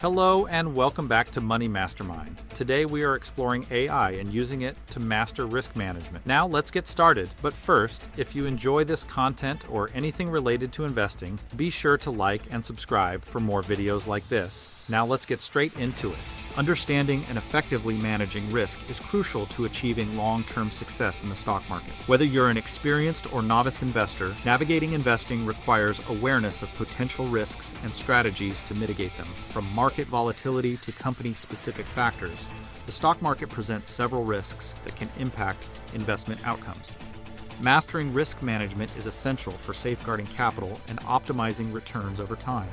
Hello and welcome back to Money Mastermind. Today we are exploring AI and using it to master risk management. Now let's get started. But first, if you enjoy this content or anything related to investing, be sure to like and subscribe for more videos like this. Now let's get straight into it. Understanding and effectively managing risk is crucial to achieving long-term success in the stock market. Whether you're an experienced or novice investor, navigating investing requires awareness of potential risks and strategies to mitigate them. From market volatility to company-specific factors, the stock market presents several risks that can impact investment outcomes. Mastering risk management is essential for safeguarding capital and optimizing returns over time.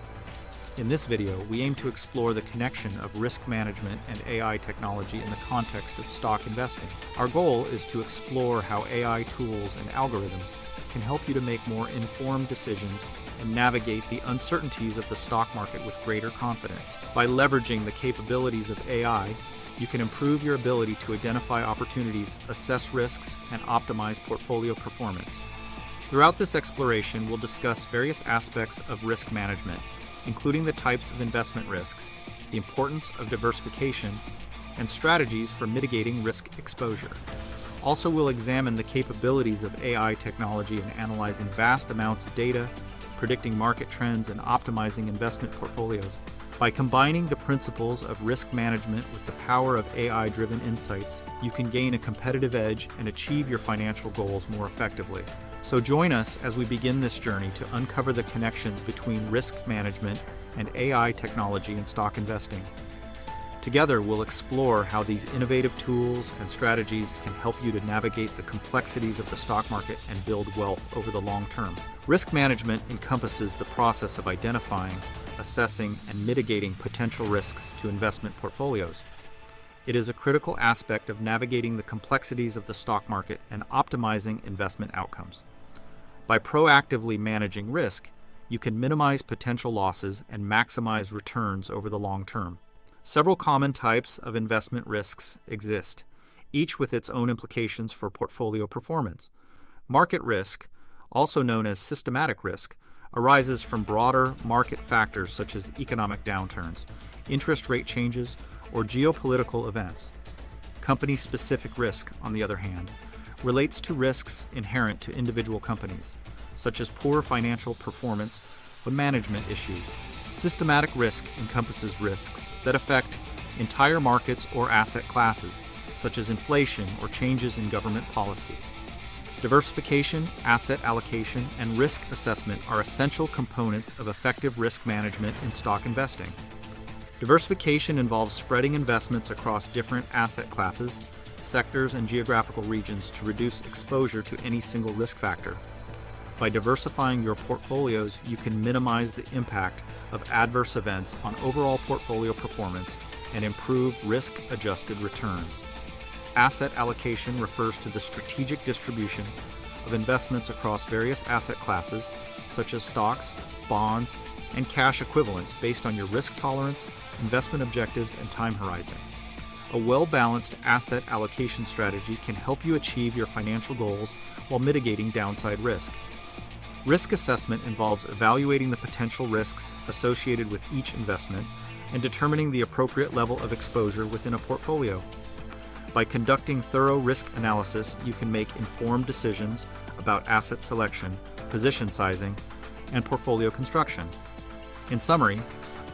In this video, we aim to explore the connection of risk management and AI technology in the context of stock investing. Our goal is to explore how AI tools and algorithms can help you to make more informed decisions and navigate the uncertainties of the stock market with greater confidence. By leveraging the capabilities of AI, you can improve your ability to identify opportunities, assess risks, and optimize portfolio performance. Throughout this exploration, we'll discuss various aspects of risk management, including the types of investment risks, the importance of diversification, and strategies for mitigating risk exposure. Also, we'll examine the capabilities of AI technology in analyzing vast amounts of data, predicting market trends, and optimizing investment portfolios. By combining the principles of risk management with the power of AI-driven insights, you can gain a competitive edge and achieve your financial goals more effectively. So join us as we begin this journey to uncover the connections between risk management and AI technology in stock investing. Together, we'll explore how these innovative tools and strategies can help you to navigate the complexities of the stock market and build wealth over the long term. Risk management encompasses the process of identifying, assessing, and mitigating potential risks to investment portfolios. It is a critical aspect of navigating the complexities of the stock market and optimizing investment outcomes. By proactively managing risk, you can minimize potential losses and maximize returns over the long term. Several common types of investment risks exist, each with its own implications for portfolio performance. Market risk, also known as systematic risk, arises from broader market factors such as economic downturns, interest rate changes, or geopolitical events. Company-specific risk, on the other hand, relates to risks inherent to individual companies, such as poor financial performance or management issues. Systematic risk encompasses risks that affect entire markets or asset classes, such as inflation or changes in government policy. Diversification, asset allocation, and risk assessment are essential components of effective risk management in stock investing. Diversification involves spreading investments across different asset classes, sectors, and geographical regions to reduce exposure to any single risk factor. By diversifying your portfolios, you can minimize the impact of adverse events on overall portfolio performance and improve risk-adjusted returns. Asset allocation refers to the strategic distribution of investments across various asset classes, such as stocks, bonds, and cash equivalents based on your risk tolerance, investment objectives, and time horizon. A well-balanced asset allocation strategy can help you achieve your financial goals while mitigating downside risk. Risk assessment involves evaluating the potential risks associated with each investment and determining the appropriate level of exposure within a portfolio. By conducting thorough risk analysis, you can make informed decisions about asset selection, position sizing, and portfolio construction. In summary,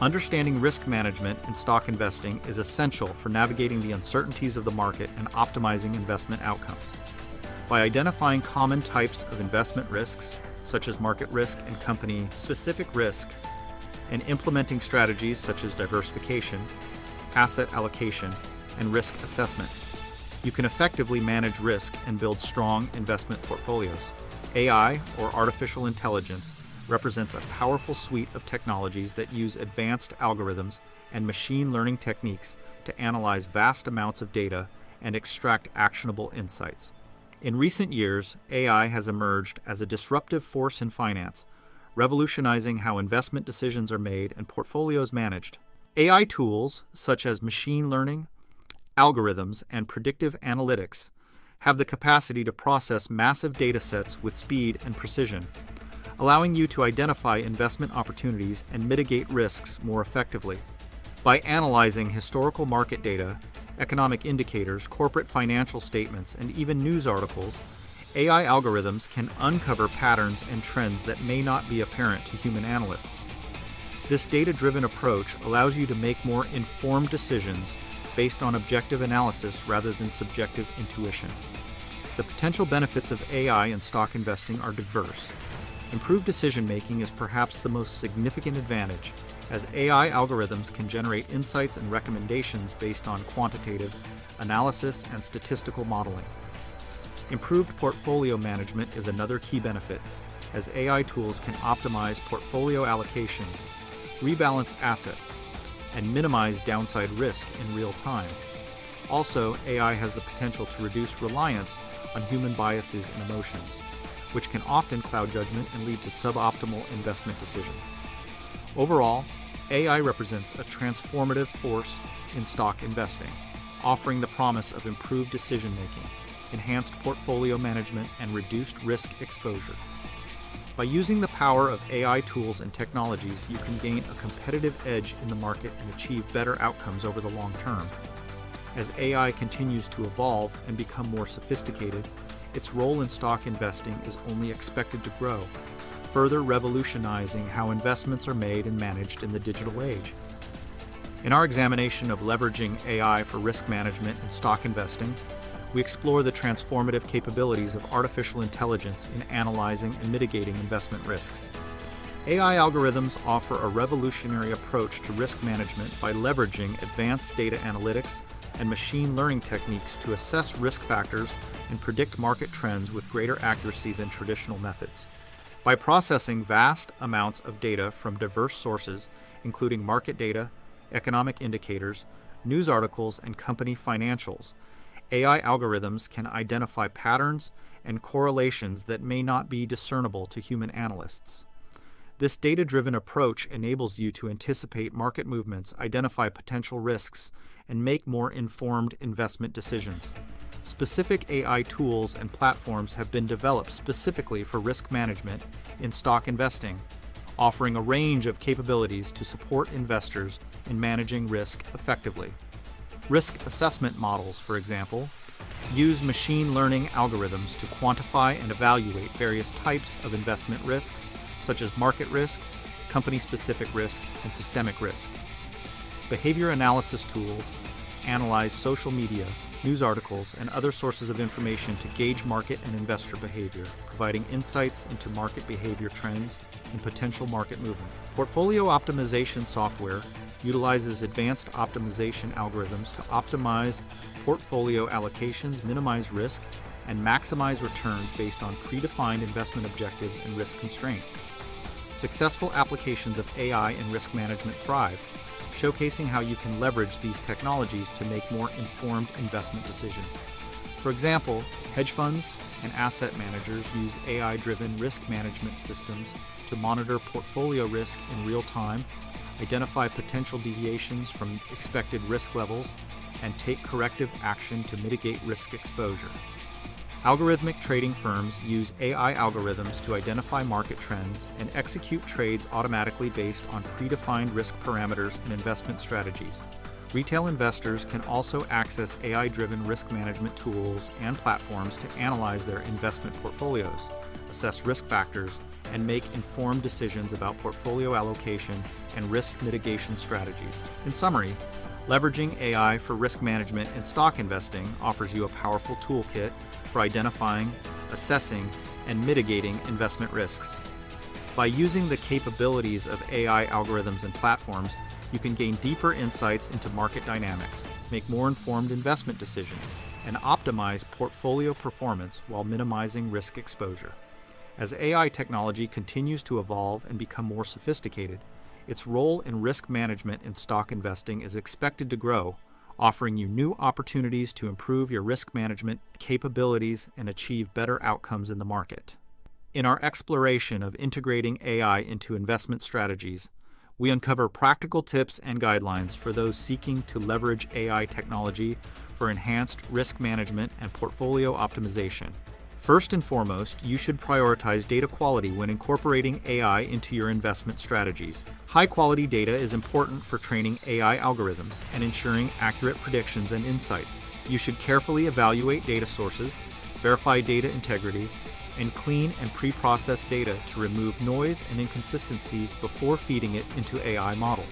understanding risk management in stock investing is essential for navigating the uncertainties of the market and optimizing investment outcomes. By identifying common types of investment risks, such as market risk and company-specific risk, and implementing strategies such as diversification, asset allocation, and risk assessment, you can effectively manage risk and build strong investment portfolios. AI, or artificial intelligence, represents a powerful suite of technologies that use advanced algorithms and machine learning techniques to analyze vast amounts of data and extract actionable insights. In recent years, AI has emerged as a disruptive force in finance, revolutionizing how investment decisions are made and portfolios managed. AI tools, such as machine learning, algorithms, and predictive analytics, have the capacity to process massive data sets with speed and precision, allowing you to identify investment opportunities and mitigate risks more effectively. By analyzing historical market data, economic indicators, corporate financial statements, and even news articles, AI algorithms can uncover patterns and trends that may not be apparent to human analysts. This data-driven approach allows you to make more informed decisions based on objective analysis rather than subjective intuition. The potential benefits of AI in stock investing are diverse. Improved decision-making is perhaps the most significant advantage, as AI algorithms can generate insights and recommendations based on quantitative analysis and statistical modeling. Improved portfolio management is another key benefit, as AI tools can optimize portfolio allocations, rebalance assets, and minimize downside risk in real time. Also, AI has the potential to reduce reliance on human biases and emotions, which can often cloud judgment and lead to suboptimal investment decisions. Overall, AI represents a transformative force in stock investing, offering the promise of improved decision-making, enhanced portfolio management, and reduced risk exposure. By using the power of AI tools and technologies, you can gain a competitive edge in the market and achieve better outcomes over the long term. As AI continues to evolve and become more sophisticated, its role in stock investing is only expected to grow, further revolutionizing how investments are made and managed in the digital age. In our examination of leveraging AI for risk management in stock investing, we explore the transformative capabilities of artificial intelligence in analyzing and mitigating investment risks. AI algorithms offer a revolutionary approach to risk management by leveraging advanced data analytics and machine learning techniques to assess risk factors and predict market trends with greater accuracy than traditional methods. By processing vast amounts of data from diverse sources, including market data, economic indicators, news articles, and company financials, AI algorithms can identify patterns and correlations that may not be discernible to human analysts. This data-driven approach enables you to anticipate market movements, identify potential risks, and make more informed investment decisions. Specific AI tools and platforms have been developed specifically for risk management in stock investing, offering a range of capabilities to support investors in managing risk effectively. Risk assessment models, for example, use machine learning algorithms to quantify and evaluate various types of investment risks, such as market risk, company-specific risk, and systemic risk. Behavior analysis tools analyze social media, news articles, and other sources of information to gauge market and investor behavior, providing insights into market behavior trends and potential market movement. Portfolio optimization software utilizes advanced optimization algorithms to optimize portfolio allocations, minimize risk, and maximize returns based on predefined investment objectives and risk constraints. Successful applications of AI in risk management thrive, showcasing how you can leverage these technologies to make more informed investment decisions. For example, hedge funds and asset managers use AI-driven risk management systems to monitor portfolio risk in real time, identify potential deviations from expected risk levels, and take corrective action to mitigate risk exposure. Algorithmic trading firms use AI algorithms to identify market trends and execute trades automatically based on predefined risk parameters and investment strategies. Retail investors can also access AI-driven risk management tools and platforms to analyze their investment portfolios, assess risk factors, and make informed decisions about portfolio allocation and risk mitigation strategies. In summary, leveraging AI for risk management in stock investing offers you a powerful toolkit for identifying, assessing, and mitigating investment risks. By using the capabilities of AI algorithms and platforms, you can gain deeper insights into market dynamics, make more informed investment decisions, and optimize portfolio performance while minimizing risk exposure. As AI technology continues to evolve and become more sophisticated, its role in risk management in stock investing is expected to grow, offering you new opportunities to improve your risk management capabilities and achieve better outcomes in the market. In our exploration of integrating AI into investment strategies, we uncover practical tips and guidelines for those seeking to leverage AI technology for enhanced risk management and portfolio optimization. First and foremost, you should prioritize data quality when incorporating AI into your investment strategies. High-quality data is important for training AI algorithms and ensuring accurate predictions and insights. You should carefully evaluate data sources, verify data integrity, and clean and pre-process data to remove noise and inconsistencies before feeding it into AI models.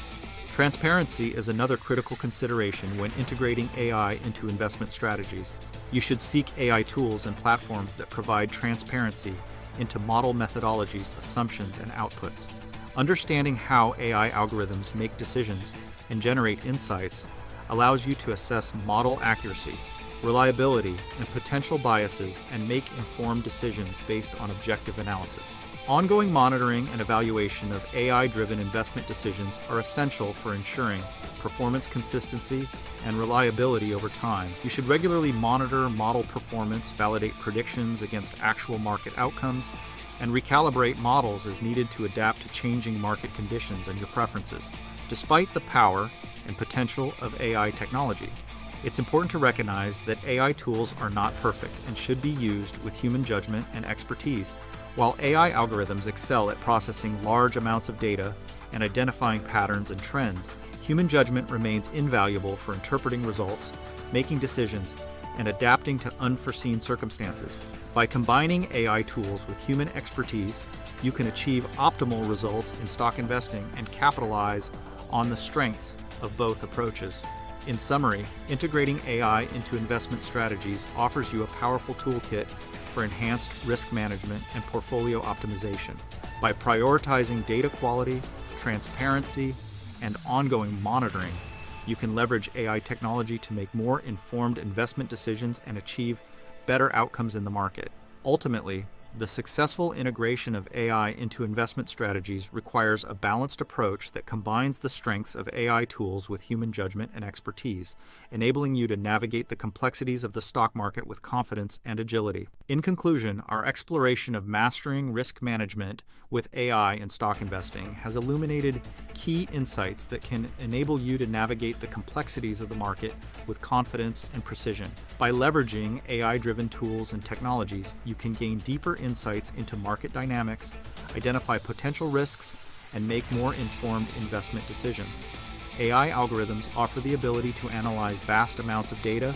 Transparency is another critical consideration when integrating AI into investment strategies. You should seek AI tools and platforms that provide transparency into model methodologies, assumptions, and outputs. Understanding how AI algorithms make decisions and generate insights allows you to assess model accuracy, reliability, and potential biases and make informed decisions based on objective analysis. Ongoing monitoring and evaluation of AI-driven investment decisions are essential for ensuring performance consistency and reliability over time. You should regularly monitor model performance, validate predictions against actual market outcomes, and recalibrate models as needed to adapt to changing market conditions and your preferences. Despite the power and potential of AI technology, it's important to recognize that AI tools are not perfect and should be used with human judgment and expertise. While AI algorithms excel at processing large amounts of data and identifying patterns and trends, human judgment remains invaluable for interpreting results, making decisions, and adapting to unforeseen circumstances. By combining AI tools with human expertise, you can achieve optimal results in stock investing and capitalize on the strengths of both approaches. In summary, integrating AI into investment strategies offers you a powerful toolkit for enhanced risk management and portfolio optimization. By prioritizing data quality, transparency, and ongoing monitoring, you can leverage AI technology to make more informed investment decisions and achieve better outcomes in the market. Ultimately, the successful integration of AI into investment strategies requires a balanced approach that combines the strengths of AI tools with human judgment and expertise, enabling you to navigate the complexities of the stock market with confidence and agility. In conclusion, our exploration of mastering risk management with AI in stock investing has illuminated key insights that can enable you to navigate the complexities of the market with confidence and precision. By leveraging AI-driven tools and technologies, you can gain deeper insights into market dynamics, identify potential risks, and make more informed investment decisions. AI algorithms offer the ability to analyze vast amounts of data,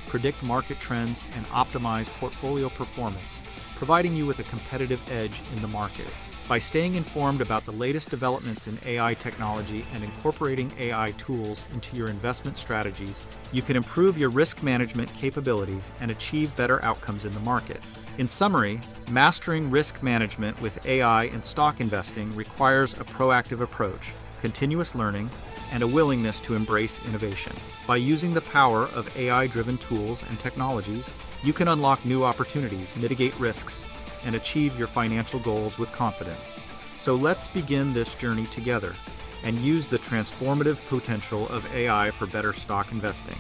predict market trends, and optimize portfolio performance, providing you with a competitive edge in the market. By staying informed about the latest developments in AI technology and incorporating AI tools into your investment strategies, you can improve your risk management capabilities and achieve better outcomes in the market. In summary, mastering risk management with AI in stock investing requires a proactive approach, continuous learning, and a willingness to embrace innovation. By using the power of AI-driven tools and technologies, you can unlock new opportunities, mitigate risks, and achieve your financial goals with confidence. So let's begin this journey together and use the transformative potential of AI for better stock investing.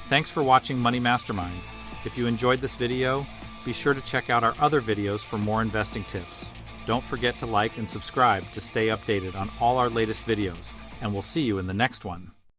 Thanks for watching Money Mastermind. If you enjoyed this video, be sure to check out our other videos for more investing tips. Don't forget to like and subscribe to stay updated on all our latest videos, and we'll see you in the next one.